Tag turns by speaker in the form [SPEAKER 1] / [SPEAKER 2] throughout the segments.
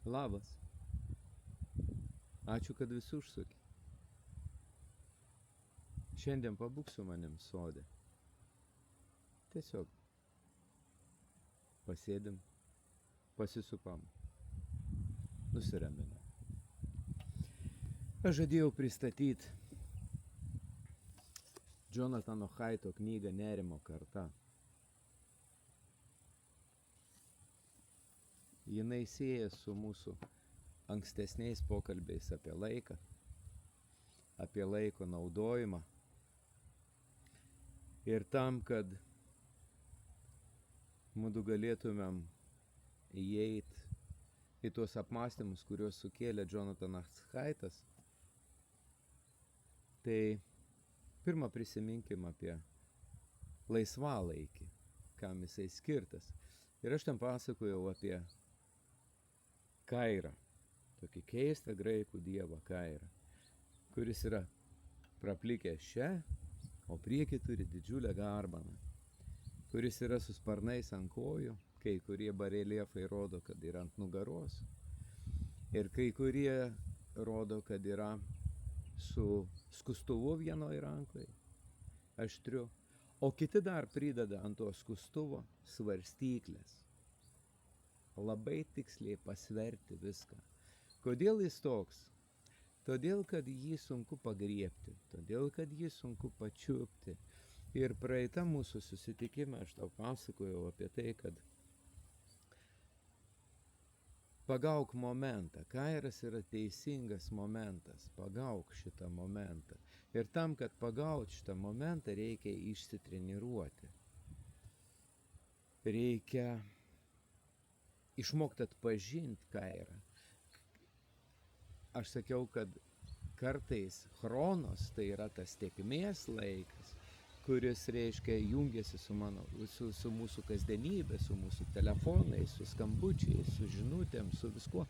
[SPEAKER 1] Labas. Ačiū, kad visi užsukė. Šiandien pabūk su manim sode. Tiesiog pasėdim, pasisupam, nusiraminam. Aš žadėjau pristatyti Jonathano Haito knygą Nerimo karta. Jinai sieja su mūsų ankstesniais pokalbiais apie laiko naudojimą. Ir tam, kad mūdu galėtumėm įeiti į tuos apmąstymus, kuriuos sukėlė Jonathanas Haitas, tai pirmą prisiminkim apie laisvalaikį, kam jisai skirtas. Ir aš ten pasakojau apie Kairą, tokį keistą graikų dievą Kairą, kuris yra praplikęs čia, o priekį turi didžiulę garbaną, kuris yra su sparnais ant kojų, kai kurie bareliefai rodo, kad yra ant nugaros, ir kai kurie rodo, kad yra su skustuvu vienoj rankoje, aštriu, o kiti dar prideda ant to skustuvo svarstyklės. Labai tiksliai pasverti viską. Kodėl jis toks? Todėl, kad jį sunku pagriebti, todėl, kad jį sunku pačiupti. Ir praeitą mūsų susitikimą aš tau pasakojau apie tai, kad pagauk momentą. Kairas yra teisingas momentas. Pagauk šitą momentą. Ir tam, kad pagaut šitą momentą, reikia išsitreniruoti. Reikia išmokti atpažinti Kairą. Aš sakiau, kad kartais chronos, tai yra tas tėkmės laikas, kuris reiškia jungiasi su mūsų kasdienybė, su mūsų telefonais, su skambučiais, su žinutėm, su viskuo.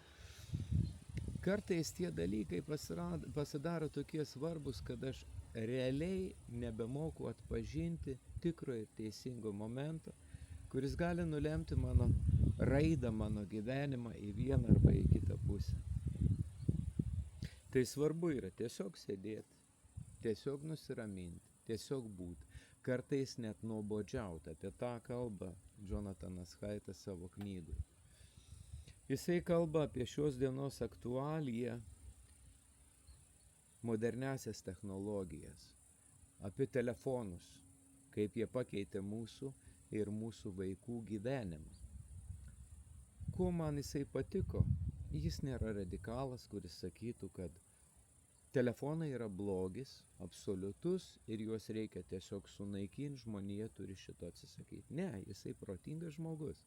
[SPEAKER 1] Kartais tie dalykai pasidaro tokie svarbus, kad aš realiai nebemoku atpažinti tikro ir teisingo momento, kuris gali nulemti mano raidą, mano gyvenimą į vieną arba į kitą pusę. Tai svarbu yra tiesiog sėdėti, tiesiog nusiraminti, tiesiog būti, kartais net nuobodžiauti. Apie tą kalba Jonathanas Haitas savo knygoje. Jisai kalba apie šios dienos aktualiją, moderniasias technologijas, apie telefonus, kaip jie pakeitė mūsų ir mūsų vaikų gyvenimą. Kuo man jisai patiko? Jis nėra radikalas, kuris sakytų, kad telefonai yra blogis, absoliutus ir juos reikia tiesiog sunaikinti, žmonija turi šito atsisakyti. Ne, jisai protingas žmogus.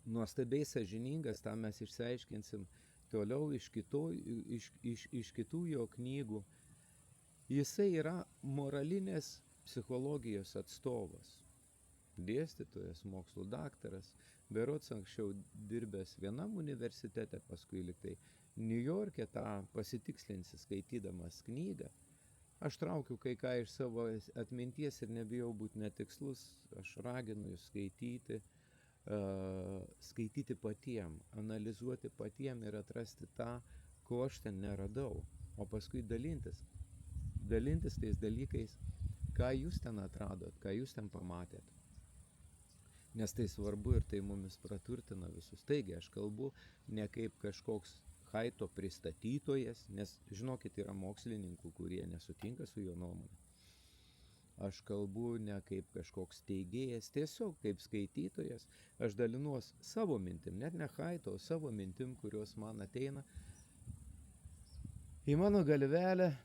[SPEAKER 1] Nuostabiai sąžiningas, tą mes išsiaiškinsim toliau iš kitų jo knygų. Jisai yra moralinės psichologijos atstovas. Dėstytojas, mokslų daktaras, berods anksčiau dirbęs vienam universitete, paskui liktai New York'e, tą pasitikslinsi skaitydamas knygą. Aš traukiu kai ką iš savo atminties ir nebijau būti netikslus, aš raginu jūs skaityti patiem, analizuoti patiem ir atrasti tą, ko aš ten neradau, o paskui dalintis tais dalykais, ką jūs ten atradot, ką jūs ten pamatėt. Nes tai svarbu ir tai mumis praturtina visus. Taigi, aš kalbu ne kaip kažkoks Haito pristatytojas, nes, žinokit, yra mokslininkų, kurie nesutinka su jo nuomonė. Aš kalbu ne kaip kažkoks teigėjas, tiesiog kaip skaitytojas. Aš dalinuos savo mintim, net ne Haito, o savo mintim, kurios man ateina į mano galvelę,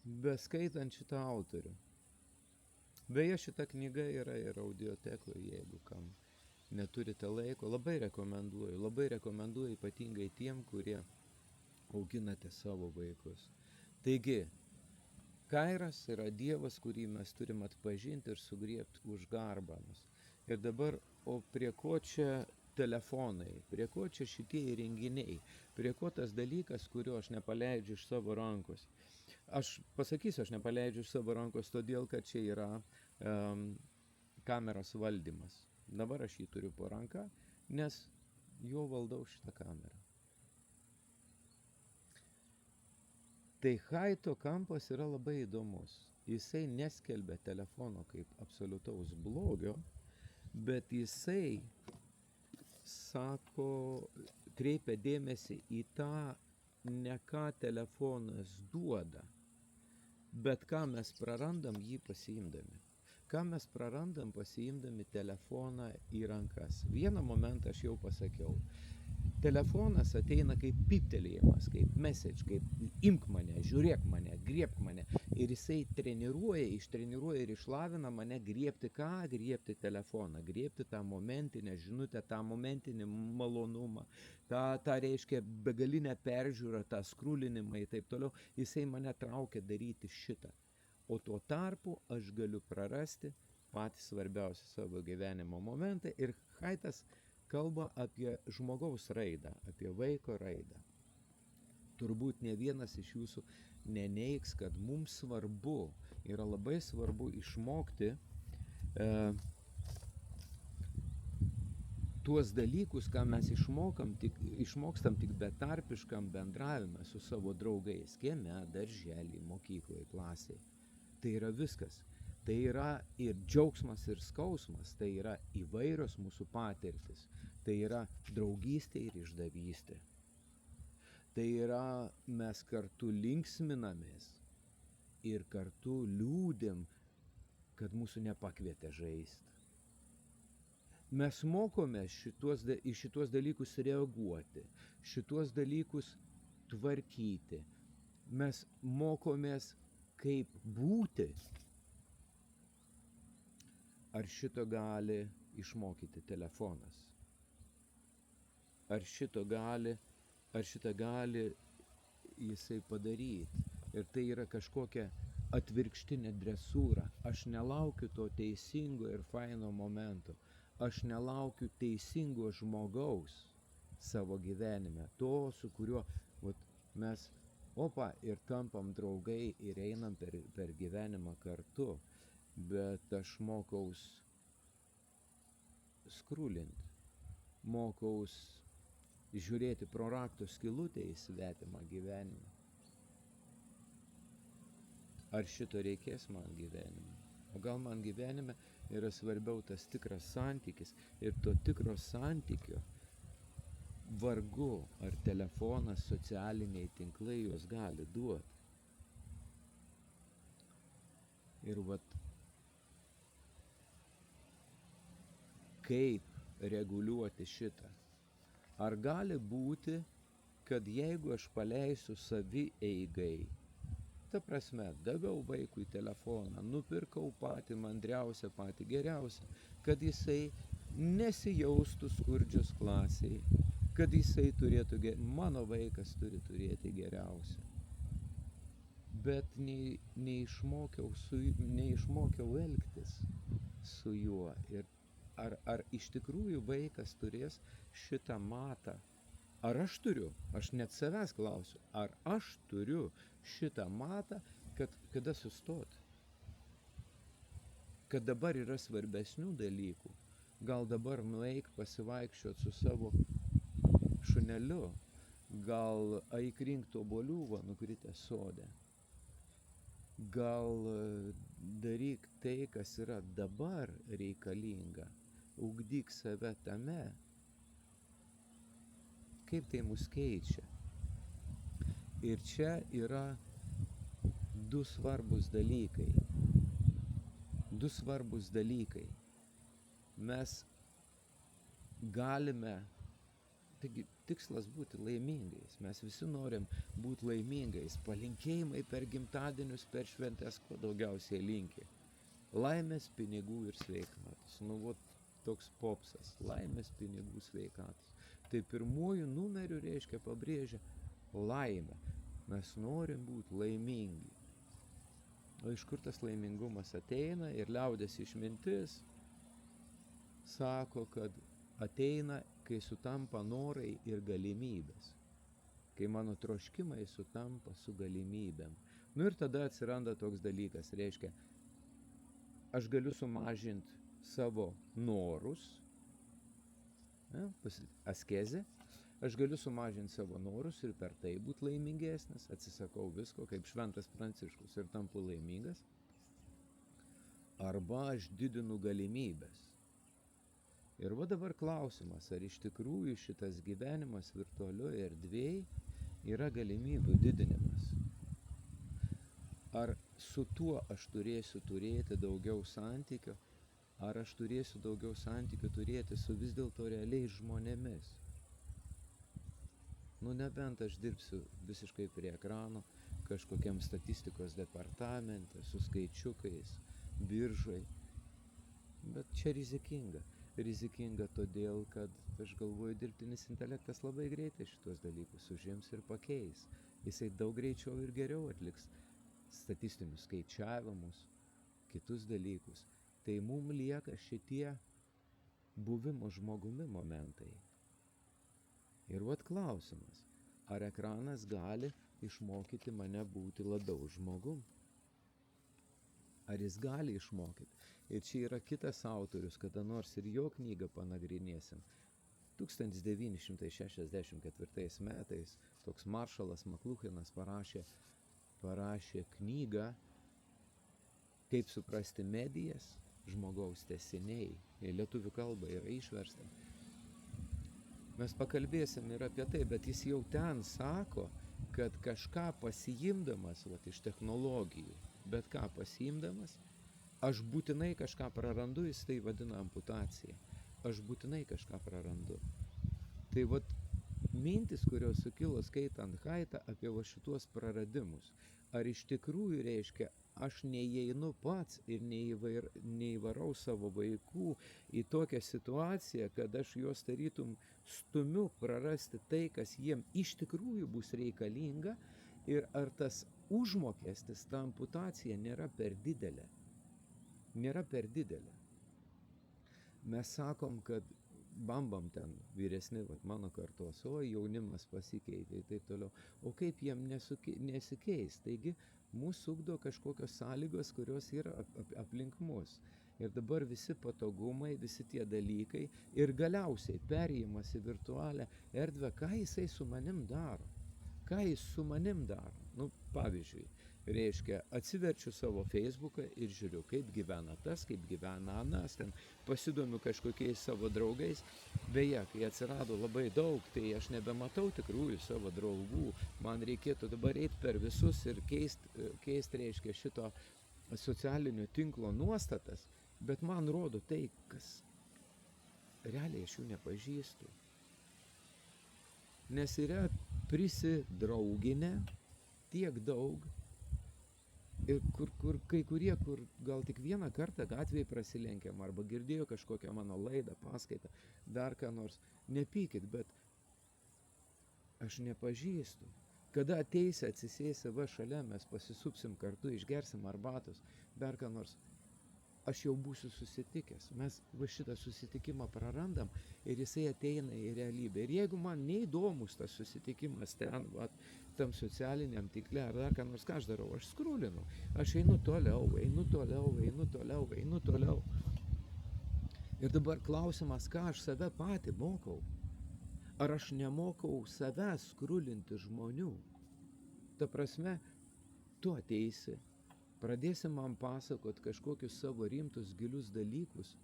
[SPEAKER 1] beskaitant šitą autorių. Beje, šita knyga yra ir audiotekoje, jeigu kam neturite laiko. Labai rekomenduoju ypatingai tiem, kurie auginate savo vaikus. Taigi, Kairas yra dievas, kurį mes turim atpažinti ir sugriebti už garbanos. Ir dabar, o prie ko čia telefonai, prie ko čia šitie įrenginiai, prie ko tas dalykas, kurio aš nepaleidžiu iš savo rankos. Aš pasakysiu, aš nepaleidžiu iš savo rankos todėl, kad čia yra kameros valdymas. Dabar aš jį turiu po ranka, nes jo valdau šitą kamerą. Tai Haito kampas yra labai įdomus. Jisai neskelbia telefono kaip absoliutaus blogio, bet jisai sako, kreipia dėmesį į tą, ne ką telefonas duoda, bet ką mes prarandam jį pasiimdami. Ką mes prarandam pasiimdami telefoną į rankas. Vieną momentą aš jau pasakiau. Telefonas ateina kaip pyptelėjimas, kaip message, kaip imk mane, žiūrėk mane, griebk mane. Ir jisai ištreniruoja ir išlavina mane griebti ką? Griebti telefoną, griebti tą momentinę žinutę, tą momentinį malonumą, tą reiškia begalinę peržiūrą, tą skrulinimą ir taip toliau. Jisai mane traukia daryti šitą. O tuo tarpu aš galiu prarasti patį svarbiausią savo gyvenimo momentą. Ir Haitas kalba apie žmogaus raidą, apie vaiko raidą. Turbūt ne vienas iš jūsų neneigs, kad mums svarbu, yra labai svarbu išmokti tuos dalykus, ką mes išmokstam tik betarpiškam bendravime su savo draugais, kieme, daržely, mokykloje, klasėje. Tai yra viskas. Tai yra ir džiaugsmas, ir skausmas, tai yra įvairios mūsų patirtis, tai yra draugystė ir išdavystė. Tai yra mes kartu linksminamės ir kartu liūdim, kad mūsų nepakvietė žaisti. Mes mokomės į šitos dalykus reaguoti, šitos dalykus tvarkyti. Mes mokomės kaip būti. Ar šito gali išmokyti telefonas? Ar šitą gali jisai padaryti? Ir tai yra kažkokia atvirkštinė dresūra. Aš nelaukiu to teisingo ir faino momento. Aš nelaukiu teisingo žmogaus savo gyvenime. To, su kuriuo mes ir tampam draugai ir einam per gyvenimą kartu. Bet aš mokaus skrulinti, mokaus žiūrėti pro rakto skylutę į svetimą gyvenimą. Ar šito reikės man gyvenime? O gal man gyvenime yra svarbiau tas tikras santykis ir to tikro santykio vargu ar telefonas, socialiniai tinklai juos gali duoti. Ir kaip reguliuoti šitą? Ar gali būti, kad jeigu aš paleisiu savieigai, ta prasme, daviau vaikui telefoną, nupirkau patį mandriausią, patį geriausią, kad jisai nesijaustų skurdžios klasėje, kad jisai turėtų, mano vaikas turi turėti geriausią. Bet neišmokiau elgtis su juo. Ir ar iš tikrųjų vaikas turės šitą matą? Ar aš turiu? Aš net savęs klausiu. Ar aš turiu šitą matą, kada sustot? Kad dabar yra svarbesnių dalykų. Gal dabar nueik pasivaikščiot su savo šuneliu. Gal eik rinkt obuolių nukritę sode. Gal daryk tai, kas yra dabar reikalinga. Ugdyk save tame. Kaip tai mus keičia. Ir čia yra du svarbus dalykai. Mes galime, taigi tikslas būti laimingais. Mes visi norim būti laimingais. Palinkėjimai per gimtadienius, per šventes, ko daugiausiai linki. Laimės, pinigų ir sveikatos. Toks popsas. Laimės, pinigų, sveikatos. Tai pirmuoju numeriu reiškia pabrėžia laimę. Mes norim būti laimingi. O iš kur tas laimingumas ateina? Ir liaudės išmintis sako, kad ateina, kai sutampa norai ir galimybės. Kai mano troškimai sutampa su galimybėm. Ir tada atsiranda toks dalykas. Reiškia, aš galiu sumažinti savo norus, Askezė. Aš galiu sumažinti savo norus ir per tai būti laimingesnis, atsisakau visko kaip šventas Pranciškus ir tampu laimingas. Arba aš didinu galimybės. Ir va dabar klausimas, ar iš tikrųjų šitas gyvenimas virtualioje erdvėje yra galimybių didinimas. Ar su tuo aš turėsiu turėti daugiau santykio, ar aš turėsiu daugiau santykių turėti su vis dėlto realiais žmonėmis. Nu nebent aš dirbsiu visiškai prie ekrano, kažkokiam statistikos departamente, su skaičiukais, biržai. Bet čia rizikinga. Rizikinga todėl, kad aš galvoju, dirbtinis intelektas labai greitai šitos dalykus užims ir pakeis. Jisai daug greičiau ir geriau atliks statistinius skaičiavimus, kitus dalykus. Tai mums lieka šitie buvimo žmogumi momentai. Ir vat klausimas, ar ekranas gali išmokyti mane būti labiau žmogum? Ar jis gali išmokyti? Ir čia yra kitas autorius, kada nors ir jo knygą panagrinėsim. 1964 metais toks maršalas McLuhanas parašė knygą Kaip suprasti medijas, žmogaus tęsiniai. Į lietuvių kalbą yra išversta. Mes pakalbėsim ir apie tai, bet jis jau ten sako, kad kažką pasiimdamas iš technologijų, bet ką pasiimdamas, aš būtinai kažką prarandu, jis tai vadina amputacija. Aš būtinai kažką prarandu. Tai mintis, kurios sukilo skaitant Haidtą apie šituos praradimus, ar iš tikrųjų reiškia, aš neįeinu pats ir neįvarau savo vaikų į tokią situaciją, kad aš juos tarytum stumiu prarasti tai, kas jiem iš tikrųjų bus reikalinga, ir ar tas užmokestis, ta amputacija nėra per didelė. Nėra per didelė. Mes sakom, kad bambam ten vyresni, mano kartos, o jaunimas pasikeitė ir taip toliau. O kaip jiem nesikeis? Taigi, mūsų ugdo kažkokios sąlygos, kurios yra aplink mus. Ir dabar visi patogumai, visi tie dalykai ir galiausiai perėjimas į virtualią erdvę, ką jisai su manim daro? Ką jis su manim daro? Nu, pavyzdžiui, reiškia, atsiverčiu savo Facebooką ir žiūriu, kaip gyvena tas, kaip gyvena anas, ten pasidomiu kažkokiais savo draugais. Beje, kai atsirado labai daug, tai aš nebematau tikrųjų savo draugų. Man reikėtų dabar eiti per visus ir keist reiškia, šito socialinio tinklo nuostatas, bet man rodo tai, kas realiai aš jų nepažįstu. Nes yra prisidrauginę tiek daug, ir kur kai kurie, kur gal tik vieną kartą gatvėje prasilenkiam, arba girdėjo kažkokią mano laidą, paskaitą, dar ką nors, nepykit, bet aš nepažįstu. Kada ateisi, atsisėsi šalia, mes pasisupsim kartu, išgersim arbatos, dar ką nors, aš jau būsiu susitikęs. Mes šitą susitikimą prarandam ir jisai ateina į realybę. Ir jeigu man neįdomus tas susitikimas ten, tam socialiniam tinkle ar dar ką nors, ką aš darau, aš skrolinu. Aš einu toliau. Ir dabar klausimas, ką aš save patį mokau. Ar aš nemokau save skrolinti žmonių? Ta prasme, tu ateisi, pradėsi man pasakot kažkokius savo rimtus, gilius dalykus,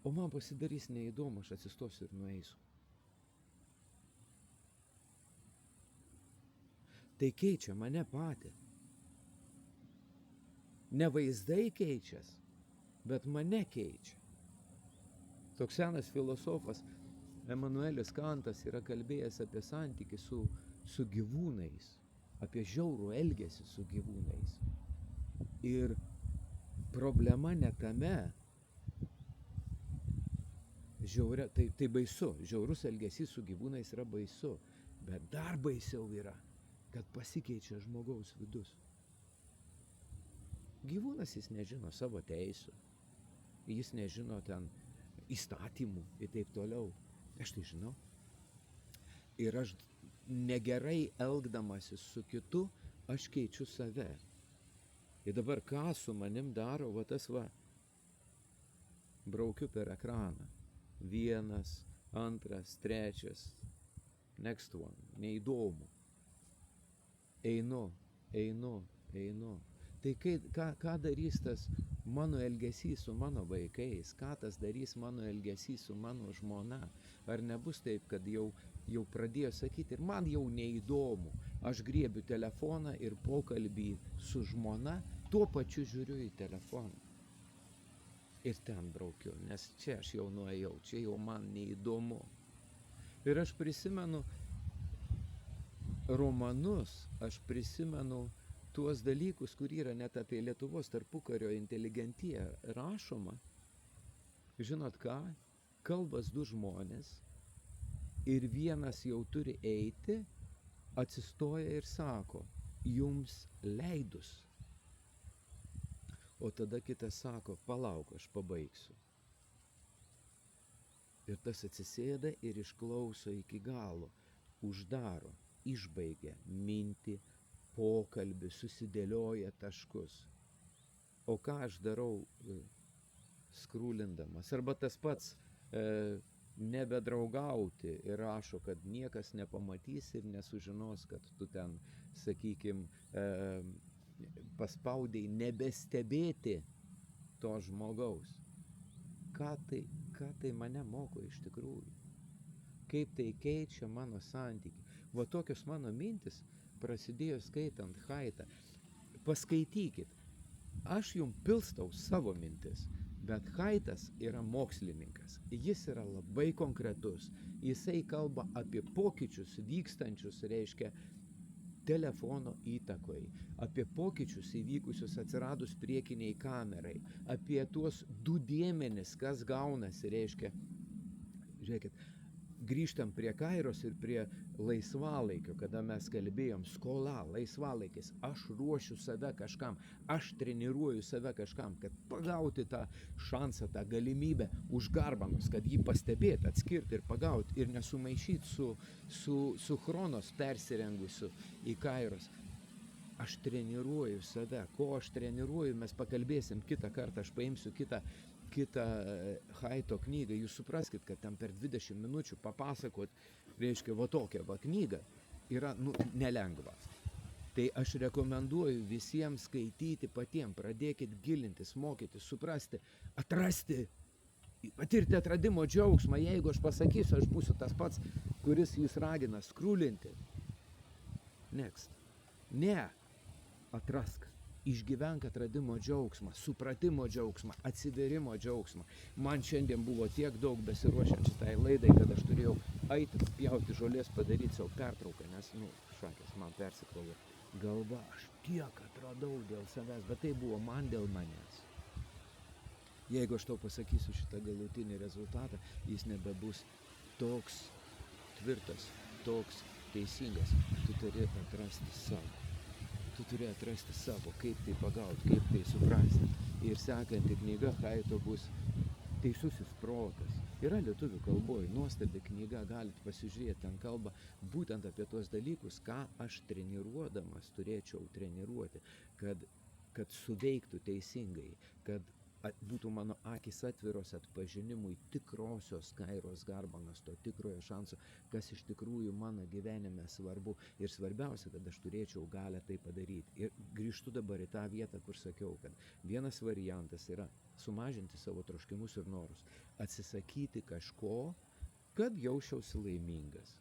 [SPEAKER 1] o man pasidarys neįdomu, aš atsistosiu ir nueisiu. Tai keičia mane patį. Ne vaizdai keičias, bet mane keičia. Toks senas filosofas Emanuelis Kantas yra kalbėjęs apie santykį su gyvūnais, apie žiaurų elgesį su gyvūnais. Ir problema ne tame, tai baisu, žiaurus elgesys su gyvūnais yra baisu, bet dar baisiau yra, kad pasikeičia žmogaus vidus. Gyvūnas jis nežino savo teisų, jis nežino ten įstatymų ir taip toliau. Aš tai žinau. Ir aš negerai elgdamasis su kitu, aš keičiu save. Ir dabar ką su manim daro tas braukiu per ekraną. Vienas, antras, trečias, next one, neįdomu. Einu. Tai ką darys tas mano elgesys su mano vaikais, ką tas darys mano elgesys su mano žmona? Ar nebus taip, kad jau pradėjo sakyti ir man jau neįdomu, aš griebiu telefoną ir pokalbį su žmona, tuo pačiu žiūriu į telefoną. Ir ten braukiu, nes čia aš jau nuėjau, čia jau man neįdomu. Ir aš prisimenu romanus, aš prisimenu tuos dalykus, kur yra net apie Lietuvos tarpukario inteligentiją rašoma. Žinot ką? Kalbas du žmonės ir vienas jau turi eiti, atsistoja ir sako, jums leidus. O tada kitas sako, palauk, aš pabaigsiu. Ir tas atsisėda ir išklauso iki galo, uždaro, išbaigia mintį, pokalbį, susidėlioja taškus. O ką aš darau skrūlindamas? Arba tas pats nebedraugauti ir rašo, kad niekas nepamatys ir nesužinos, kad tu ten, sakykim, paspaudei nebestebėti to žmogaus. Ką tai mane moko iš tikrųjų? Kaip tai keičia mano santykį? Va tokios mano mintis prasidėjo skaitant Haitą. Paskaitykit, aš jums pilstau savo mintis, bet Haitas yra mokslininkas. Jis yra labai konkretus. Jisai kalba apie pokyčius vykstančius, reiškia, telefono įtakoj, apie pokyčius įvykusius atsiradus priekiniai kamerai, apie tuos du dėmenis, kas gaunasi, reiškia, žiūrėkit, grįžtam prie Kairos ir prie laisvalaikio, kada mes kalbėjom, skola, laisvalaikis, aš ruošiu save kažkam, aš treniruoju save kažkam, kad pagauti tą šansą, tą galimybę už garbanos, kad jį pastebėti, atskirti ir pagauti ir nesumaišyti su Chronos persirengusiu į Kairos. Aš treniruoju save, ko aš treniruoju, mes pakalbėsim kitą kartą, aš paimsiu kitą Haito knygą, jūs supraskit, kad ten per 20 minučių papasakot, reiškia, va tokią va knygą yra nelengva. Tai aš rekomenduoju visiems skaityti patiems, pradėkit gilintis, mokytis, suprasti, atrasti, patirti atradimo džiaugsmą. Jeigu aš pasakysiu, aš būsiu tas pats, kuris jūs ragina skrulinti. Next. Ne, atrask. Išgyvenk atradimo džiaugsmą, supratimo džiaugsmą, atsiverimo džiaugsmą. Man šiandien buvo tiek daug besiruošiant šitai laidai, kad aš turėjau eiti, pjauti žolės, padaryti savo pertrauką, nes, šakės man persikrovė galva. Aš tiek atradau dėl savęs, bet tai buvo man dėl manęs. Jeigu aš tau pasakysiu šitą galutinį rezultatą, jis nebebus toks tvirtas, toks teisingas. Tu turi atrasti savo. Tu turi atrasti savo, kaip tai pagauti, kaip tai suprasti. Ir sekanti knyga Haito bus Teisusis protas. Yra lietuvių kalboje nuostabi knyga, galite pasižiūrėti, ten kalba būtent apie tuos dalykus, ką aš treniruodamas turėčiau treniruoti, kad suveiktų teisingai, kad būtų mano akys atviros atpažinimui tikrosios Kairos garbanos, to tikrojo šanso, kas iš tikrųjų mano gyvenime svarbu. Ir svarbiausia, kad aš turėčiau galę tai padaryti. Ir grįžtu dabar į tą vietą, kur sakiau, kad vienas variantas yra sumažinti savo troškimus ir norus, atsisakyti kažko, kad jausčiausi laimingas.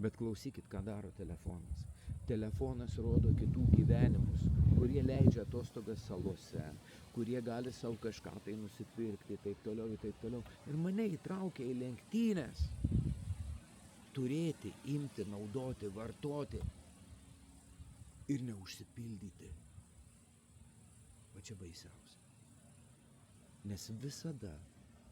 [SPEAKER 1] Bet klausykit, ką daro telefonas. Telefonas rodo kitų gyvenimus, kurie leidžia atostogas salose, kurie gali savo kažką tai nusipirkti, taip toliau. Ir mane įtraukia į lenktynės. Turėti, imti, naudoti, vartoti ir neužsipildyti. Va čia baisiausia. Nes visada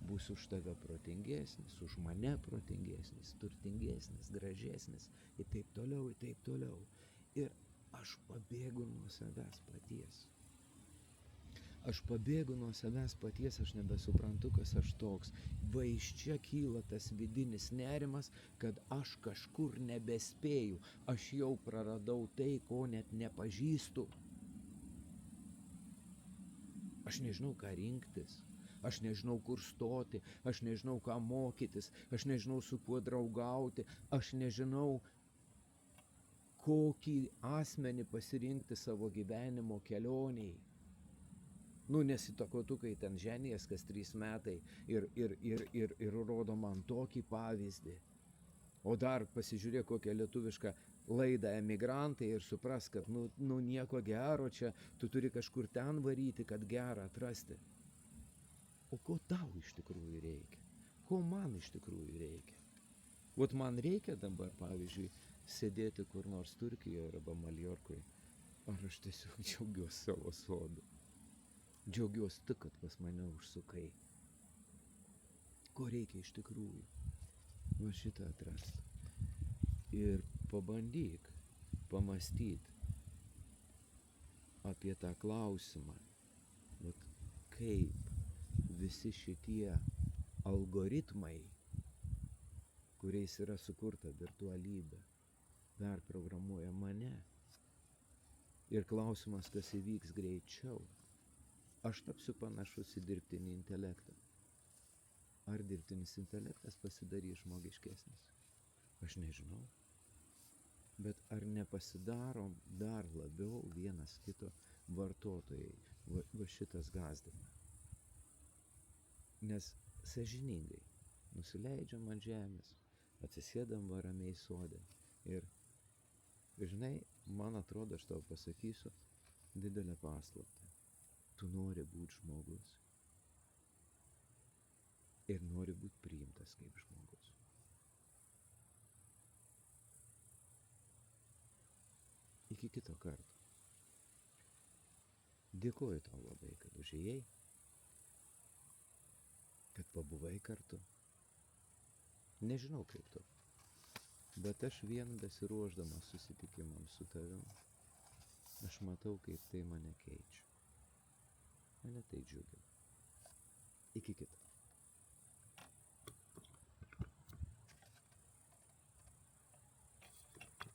[SPEAKER 1] bus už tave protingesnis, už mane protingesnis, turtingesnis, gražesnis ir taip toliau. Ir aš pabėgu nuo savęs paties. Aš pabėgu nuo savęs paties, aš nebesuprantu, kas aš toks. Va iš čia kyla tas vidinis nerimas, kad aš kažkur nebespėju. Aš jau praradau tai, ko net nepažįstu. Aš nežinau, ką rinktis. aš nežinau, kur stoti, aš nežinau, ką mokytis, aš nežinau, su kuo draugauti, aš nežinau, kokį asmenį pasirinkti savo gyvenimo kelioniai. Nu, nesitokotukai ten ženijas kas 3 metai ir rodo man tokį pavyzdį. O dar pasižiūrėk kokią lietuvišką laidą emigrantai ir supras, kad nu nieko gero čia, tu turi kažkur ten varyti, kad gerą atrasti. O ko tau iš tikrųjų reikia? Ko man iš tikrųjų reikia? Vat man reikia dabar, pavyzdžiui, sėdėti kur nors Turkijoje arba Maljorkoje, ar aš tiesiog džiaugiuosi savo sodu. Džiaugiuosi tik, kad pas mane užsukai. Ko reikia iš tikrųjų? Va šitą atrasti. Ir pabandyk pamastyti apie tą klausimą, vat kaip visi šitie algoritmai, kuriais yra sukurta virtualybė, perprogramuoja mane. Ir klausimas, kas įvyks greičiau. Aš tapsiu panašus į dirbtinį intelektą. Ar dirbtinis intelektas pasidarys žmogiškesnis? Aš nežinau. Bet ar nepasidarom dar labiau vienas kito vartotojai? Va šitas gąsdina. Nes sąžiningai nusileidžiam ant žemės, atsisėdam va ramiai sode. Ir žinai, man atrodo, aš tau pasakysiu didelę paslaptį. Tu nori būti žmogus ir nori būti priimtas kaip žmogus. Iki kito karto. Dėkoju tau labai, kad užėjai, kad pabuvai kartu. Nežinau kaip tu, bet aš vien besiruošdamas susitikimams su tavim, aš matau, kaip tai mane keičia. Mane tai džiugina. Iki kito.